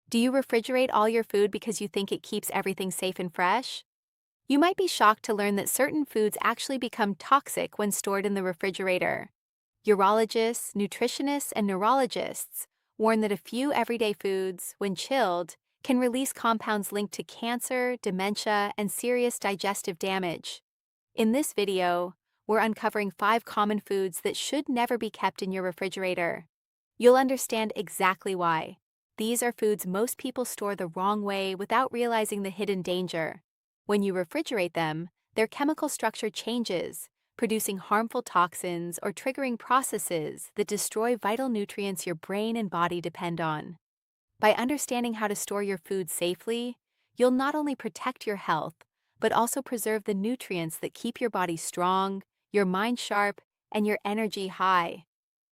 Do you refrigerate all your food because you think it keeps everything safe and fresh? You might be shocked to learn that certain foods actually become toxic when stored in the refrigerator. Urologists, nutritionists, and neurologists warn that a few everyday foods, when chilled, can release compounds linked to cancer, dementia, and serious digestive damage. In this video, we're uncovering 5 common foods that should never be kept in your refrigerator. You'll understand exactly why. These are foods most people store the wrong way without realizing the hidden danger. When you refrigerate them, their chemical structure changes, producing harmful toxins or triggering processes that destroy vital nutrients your brain and body depend on. By understanding how to store your food safely, you'll not only protect your health, but also preserve the nutrients that keep your body strong, your mind sharp, and your energy high.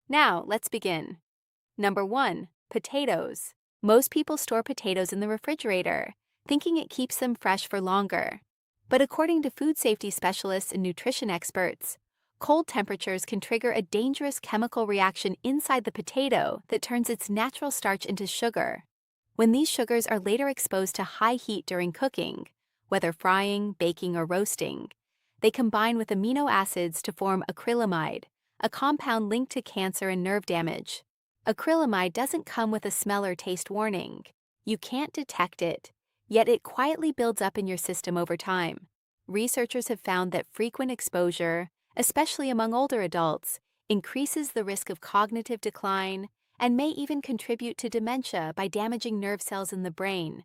Now, let's begin. Number 1. Potatoes. Most people store potatoes in the refrigerator, thinking it keeps them fresh for longer. But according to food safety specialists and nutrition experts, cold temperatures can trigger a dangerous chemical reaction inside the potato that turns its natural starch into sugar. When these sugars are later exposed to high heat during cooking, whether frying, baking, or roasting, they combine with amino acids to form acrylamide, a compound linked to cancer and nerve damage. Acrylamide doesn't come with a smell or taste warning. You can't detect it, yet it quietly builds up in your system over time. Researchers have found that frequent exposure, especially among older adults, increases the risk of cognitive decline and may even contribute to dementia by damaging nerve cells in the brain.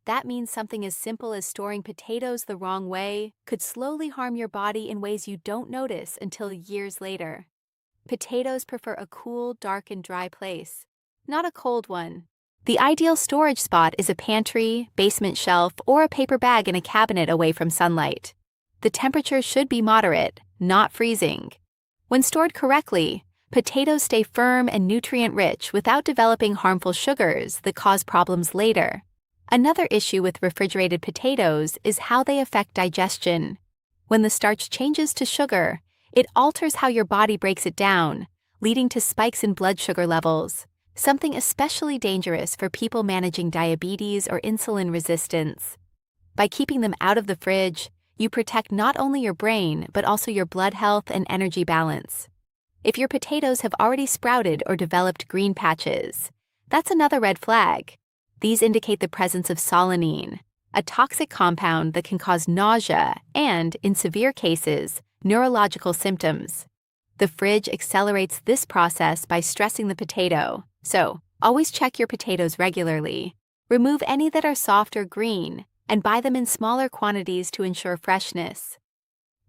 That means something as simple as storing potatoes the wrong way could slowly harm your body in ways you don't notice until years later. Potatoes prefer a cool, dark, and dry place, not a cold one. The ideal storage spot is a pantry, basement shelf, or a paper bag in a cabinet away from sunlight. The temperature should be moderate, not freezing. When stored correctly, potatoes stay firm and nutrient-rich without developing harmful sugars that cause problems later. Another issue with refrigerated potatoes is how they affect digestion. When the starch changes to sugar, it alters how your body breaks it down, leading to spikes in blood sugar levels, something especially dangerous for people managing diabetes or insulin resistance. By keeping them out of the fridge, you protect not only your brain but also your blood health and energy balance. If your potatoes have already sprouted or developed green patches, that's another red flag. These indicate the presence of solanine, a toxic compound that can cause nausea and, in severe cases, neurological symptoms. The fridge accelerates this process by stressing the potato, so always check your potatoes regularly. Remove any that are soft or green, and buy them in smaller quantities to ensure freshness.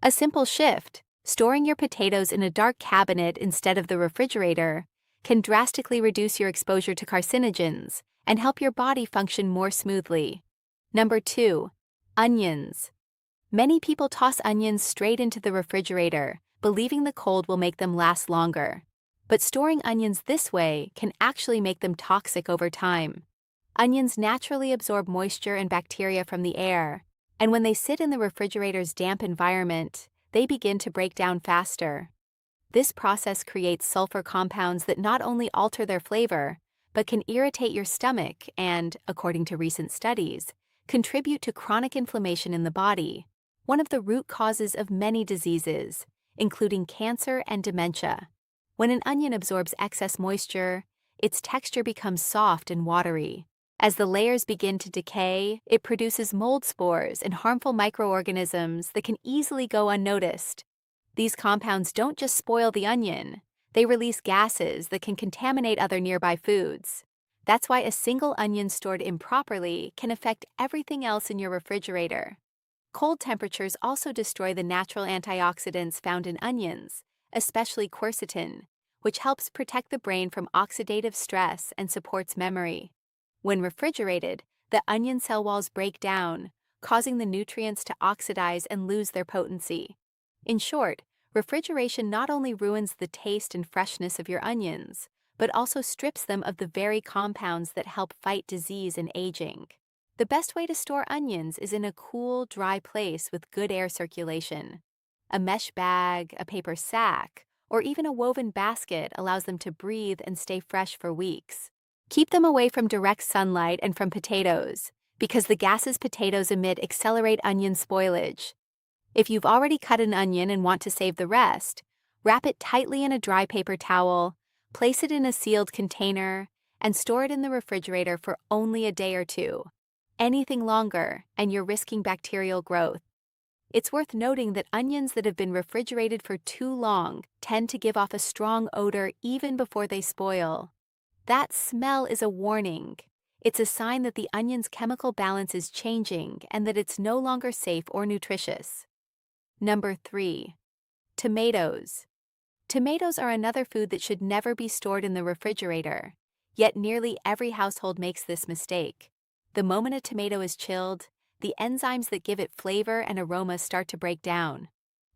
A simple shift, storing your potatoes in a dark cabinet instead of the refrigerator, can drastically reduce your exposure to carcinogens and help your body function more smoothly. Number 2. Onions. Many people toss onions straight into the refrigerator, believing the cold will make them last longer. But storing onions this way can actually make them toxic over time. Onions naturally absorb moisture and bacteria from the air, and when they sit in the refrigerator's damp environment, they begin to break down faster. This process creates sulfur compounds that not only alter their flavor, but can irritate your stomach and, according to recent studies, contribute to chronic inflammation in the body, one of the root causes of many diseases, including cancer and dementia. When an onion absorbs excess moisture, its texture becomes soft and watery. As the layers begin to decay, it produces mold spores and harmful microorganisms that can easily go unnoticed. These compounds don't just spoil the onion, they release gases that can contaminate other nearby foods. That's why a single onion stored improperly can affect everything else in your refrigerator. Cold temperatures also destroy the natural antioxidants found in onions, especially quercetin, which helps protect the brain from oxidative stress and supports memory. When refrigerated, the onion cell walls break down, causing the nutrients to oxidize and lose their potency. In short, refrigeration not only ruins the taste and freshness of your onions, but also strips them of the very compounds that help fight disease and aging. The best way to store onions is in a cool, dry place with good air circulation. A mesh bag, a paper sack, or even a woven basket allows them to breathe and stay fresh for weeks. Keep them away from direct sunlight and from potatoes, because the gases potatoes emit accelerate onion spoilage. If you've already cut an onion and want to save the rest, wrap it tightly in a dry paper towel, place it in a sealed container, and store it in the refrigerator for only a day or two. Anything longer, and you're risking bacterial growth. It's worth noting that onions that have been refrigerated for too long tend to give off a strong odor even before they spoil. That smell is a warning. It's a sign that the onion's chemical balance is changing and that it's no longer safe or nutritious. Number 3. Tomatoes. Tomatoes are another food that should never be stored in the refrigerator, yet nearly every household makes this mistake. The moment a tomato is chilled, the enzymes that give it flavor and aroma start to break down.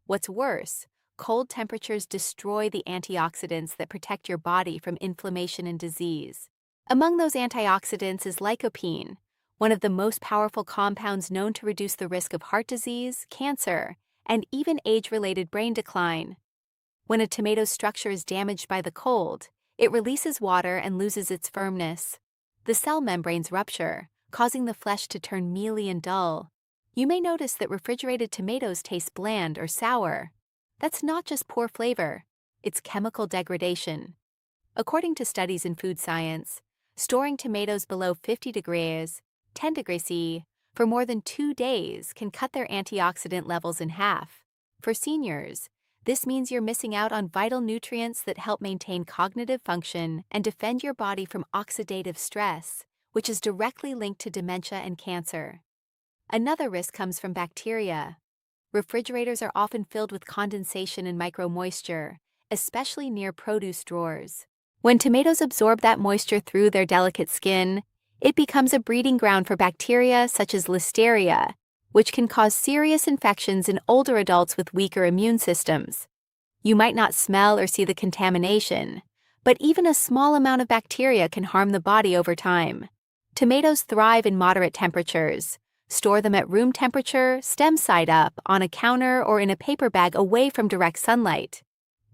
What's worse, cold temperatures destroy the antioxidants that protect your body from inflammation and disease. Among those antioxidants is lycopene, one of the most powerful compounds known to reduce the risk of heart disease, cancer, and even age-related brain decline. When a tomato's structure is damaged by the cold, it releases water and loses its firmness. The cell membranes rupture, causing the flesh to turn mealy and dull. You may notice that refrigerated tomatoes taste bland or sour. That's not just poor flavor, it's chemical degradation. According to studies in food science, storing tomatoes below 50 degrees, 10 degrees C, for more than 2 days can cut their antioxidant levels in half. For seniors, this means you're missing out on vital nutrients that help maintain cognitive function and defend your body from oxidative stress, which is directly linked to dementia and cancer. Another risk comes from bacteria. Refrigerators are often filled with condensation and micromoisture, especially near produce drawers. When tomatoes absorb that moisture through their delicate skin, it becomes a breeding ground for bacteria such as Listeria, which can cause serious infections in older adults with weaker immune systems. You might not smell or see the contamination, but even a small amount of bacteria can harm the body over time. Tomatoes thrive in moderate temperatures. Store them at room temperature, stem side up, on a counter or in a paper bag away from direct sunlight.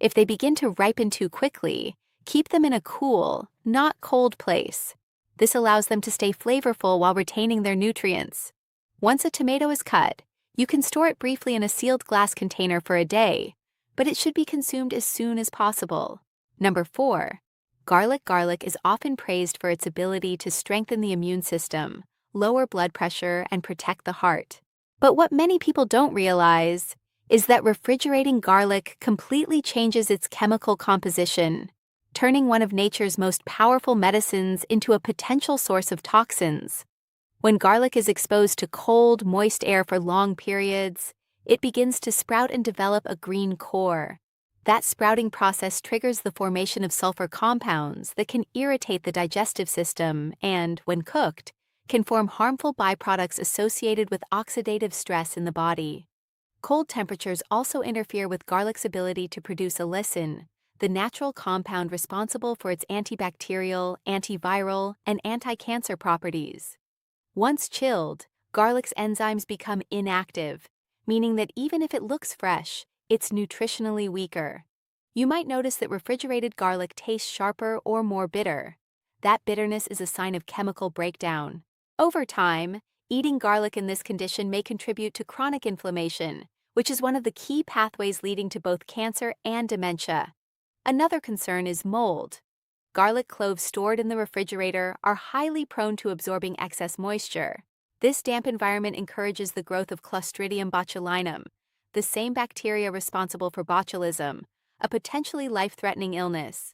If they begin to ripen too quickly, keep them in a cool, not cold place. This allows them to stay flavorful while retaining their nutrients. Once a tomato is cut, you can store it briefly in a sealed glass container for a day, but it should be consumed as soon as possible. Number 4. Garlic. Garlic is often praised for its ability to strengthen the immune system, lower blood pressure, and protect the heart. But what many people don't realize is that refrigerating garlic completely changes its chemical composition, turning one of nature's most powerful medicines into a potential source of toxins. When garlic is exposed to cold, moist air for long periods, it begins to sprout and develop a green core. That sprouting process triggers the formation of sulfur compounds that can irritate the digestive system and, when cooked, can form harmful byproducts associated with oxidative stress in the body. Cold temperatures also interfere with garlic's ability to produce allicin, the natural compound responsible for its antibacterial, antiviral, and anti-cancer properties. Once chilled, garlic's enzymes become inactive, meaning that even if it looks fresh, it's nutritionally weaker. You might notice that refrigerated garlic tastes sharper or more bitter. That bitterness is a sign of chemical breakdown. Over time, eating garlic in this condition may contribute to chronic inflammation, which is one of the key pathways leading to both cancer and dementia. Another concern is mold. Garlic cloves stored in the refrigerator are highly prone to absorbing excess moisture. This damp environment encourages the growth of Clostridium botulinum, the same bacteria responsible for botulism, a potentially life-threatening illness.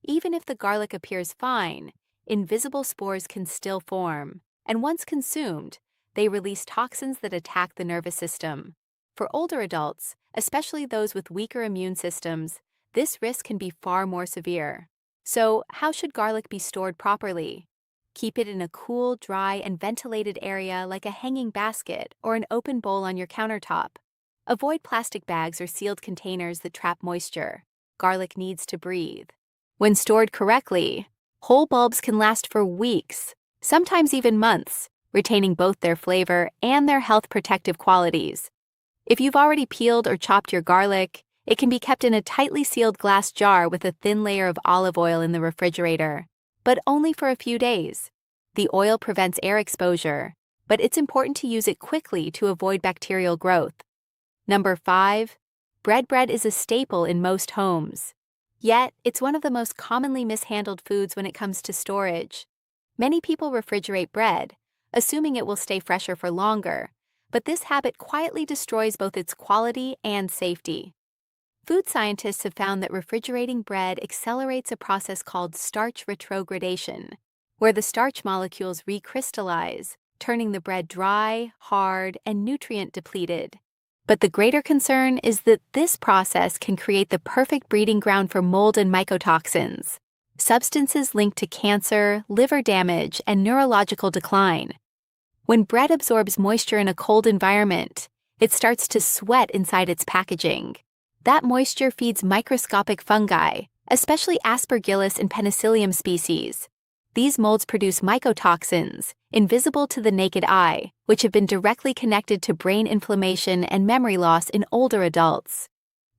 Even if the garlic appears fine, invisible spores can still form, and once consumed, they release toxins that attack the nervous system. For older adults, especially those with weaker immune systems, this risk can be far more severe. So, how should garlic be stored properly? Keep it in a cool, dry, and ventilated area like a hanging basket or an open bowl on your countertop. Avoid plastic bags or sealed containers that trap moisture. Garlic needs to breathe. When stored correctly, whole bulbs can last for weeks, sometimes even months, retaining both their flavor and their health protective qualities. If you've already peeled or chopped your garlic, it can be kept in a tightly sealed glass jar with a thin layer of olive oil in the refrigerator. but only for a few days. The oil prevents air exposure, but it's important to use it quickly to avoid bacterial growth. Number 5. Bread is a staple in most homes. Yet, it's one of the most commonly mishandled foods when it comes to storage. Many people refrigerate bread, assuming it will stay fresher for longer, but this habit quietly destroys both its quality and safety. Food scientists have found that refrigerating bread accelerates a process called starch retrogradation, where the starch molecules recrystallize, turning the bread dry, hard, and nutrient-depleted. But the greater concern is that this process can create the perfect breeding ground for mold and mycotoxins, substances linked to cancer, liver damage, and neurological decline. When bread absorbs moisture in a cold environment, it starts to sweat inside its packaging. That moisture feeds microscopic fungi, especially Aspergillus and Penicillium species. These molds produce mycotoxins, invisible to the naked eye, which have been directly connected to brain inflammation and memory loss in older adults.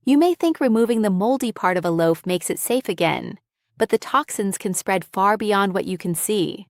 You may think removing the moldy part of a loaf makes it safe again, but the toxins can spread far beyond what you can see.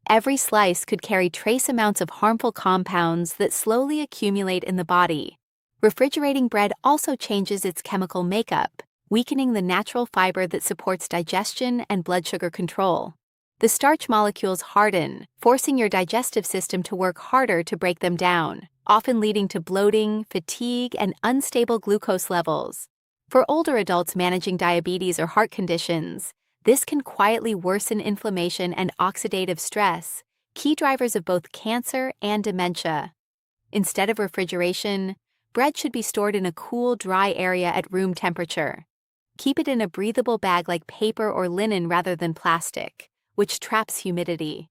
Every slice could carry trace amounts of harmful compounds that slowly accumulate in the body. Refrigerating bread also changes its chemical makeup, weakening the natural fiber that supports digestion and blood sugar control. The starch molecules harden, forcing your digestive system to work harder to break them down, often leading to bloating, fatigue, and unstable glucose levels. For older adults managing diabetes or heart conditions, this can quietly worsen inflammation and oxidative stress, key drivers of both cancer and dementia. Instead of refrigeration, bread should be stored in a cool, dry area at room temperature. Keep it in a breathable bag like paper or linen rather than plastic, which traps humidity.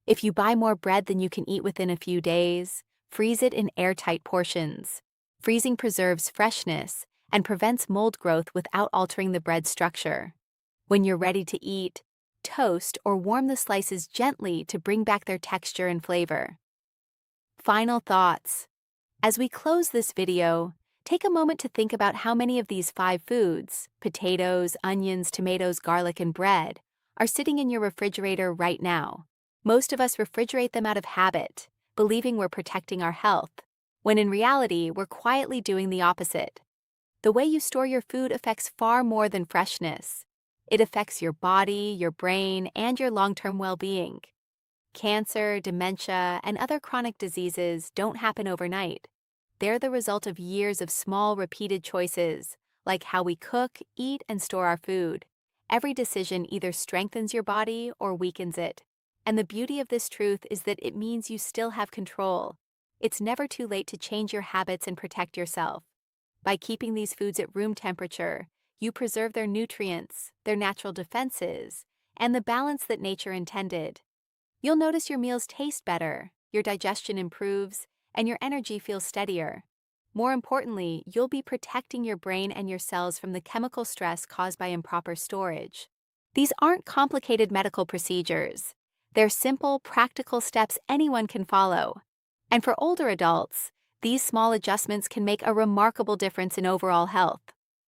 If you buy more bread than you can eat within a few days, freeze it in airtight portions. Freezing preserves freshness and prevents mold growth without altering the bread's structure. When you're ready to eat, toast or warm the slices gently to bring back their texture and flavor. Final thoughts. As we close this video, take a moment to think about how many of these 5 foods, potatoes, onions, tomatoes, garlic, and bread, are sitting in your refrigerator right now. Most of us refrigerate them out of habit, believing we're protecting our health, when in reality, we're quietly doing the opposite. The way you store your food affects far more than freshness. It affects your body, your brain, and your long-term well-being. Cancer, dementia, and other chronic diseases don't happen overnight. They're the result of years of small, repeated choices, like how we cook, eat, and store our food. Every decision either strengthens your body or weakens it. And the beauty of this truth is that it means you still have control. It's never too late to change your habits and protect yourself. By keeping these foods at room temperature, you preserve their nutrients, their natural defenses, and the balance that nature intended. You'll notice your meals taste better, your digestion improves, and your energy feels steadier. More importantly, you'll be protecting your brain and your cells from the chemical stress caused by improper storage. These aren't complicated medical procedures. They're simple, practical steps anyone can follow. And for older adults, these small adjustments can make a remarkable difference in overall health.